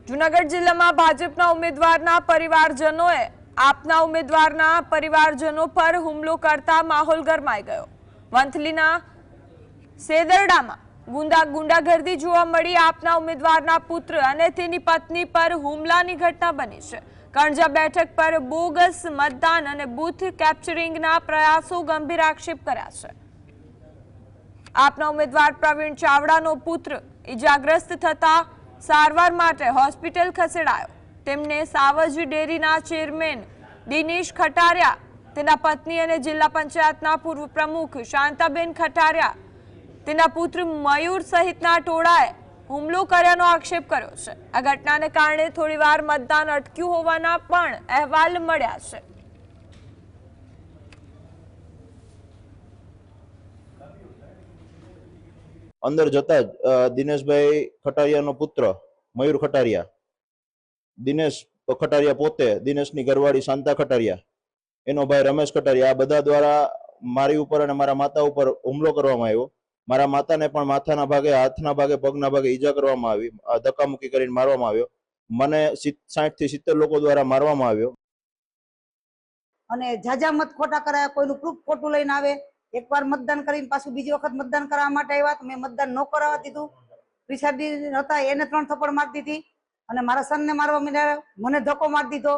જૂનાગઢ જિલ્લામાં ભાજપના ઉમેદવારના પરિવારજનોએ આપના ઉમેદવારના પરિવારજનો પર હુમલો કરતા માહોલ ગરમાઈ ગયો। વંથલીના સેદરડામાં ગુંડાગર્દી જોવા મળી। આપના ઉમેદવારના પુત્ર અને તેની પત્ની પર હુમલાની ઘટના બની છે। કણજા બેઠક પર બોગસ મતદાન અને બૂથ કેપ્ચરિંગના પ્રયાસો ગંભીર આક્ષેપ કર્યા છે। આપના ઉમેદવાર પ્રવીણ ચાવડાનો પુત્ર ઇજાગ્રસ્ત થતા સારવાર માટે હોસ્પિટલ ખસેડાયો। તેમને સાવજ ડેરીના ચેરમેન દિનેશ ખટારિયા, તેના પત્ની અને જિલ્લા પંચાયતના પૂર્વ પ્રમુખ શાંતાબેન ખટારિયા, તેના પુત્ર મયુર સહિતના ટોળાએ હુમલો કર્યાનો આક્ષેપ કર્યો છે। આ ઘટનાને કારણે થોડીવાર મતદાન અટક્યું હોવાના પણ અહેવાલ મળ્યા છે। अंदर जता दिनेशभाई खटारिया पुत्र मयूर खटारिया, दिनेश खटारिया पोते, दिनेशनी घरवाड़ी शांता खटारिया, एनो भाई रमेश खटारिया, आ बधा द्वारा मारी उपर अने मारा माता उपर हुमलो करवामां आव्यो। मारा माताने पण माथाना भागे, हाथना भागे, पगना भागे ईजा करवामां आवी। धक्कामुक्की करीने मारवामां आव्यो। मने 60 થી 70 लोको द्वारा मारवामां आव्यो। अने झाझा मत खोटा कराया, कोईनुं प्रूफ खोटुं लईने आवे। एक बार मतदान करीने पाछुं बीजी वखत मतदान करवा माटे आव्या तो मैं मतदान न करावा दीधुं। पिसाबी हता एने 3 थप्पड़ मारी दीधी अने मारा सनने मारवा માંડ્યા, મને धक्को मारी दीधो।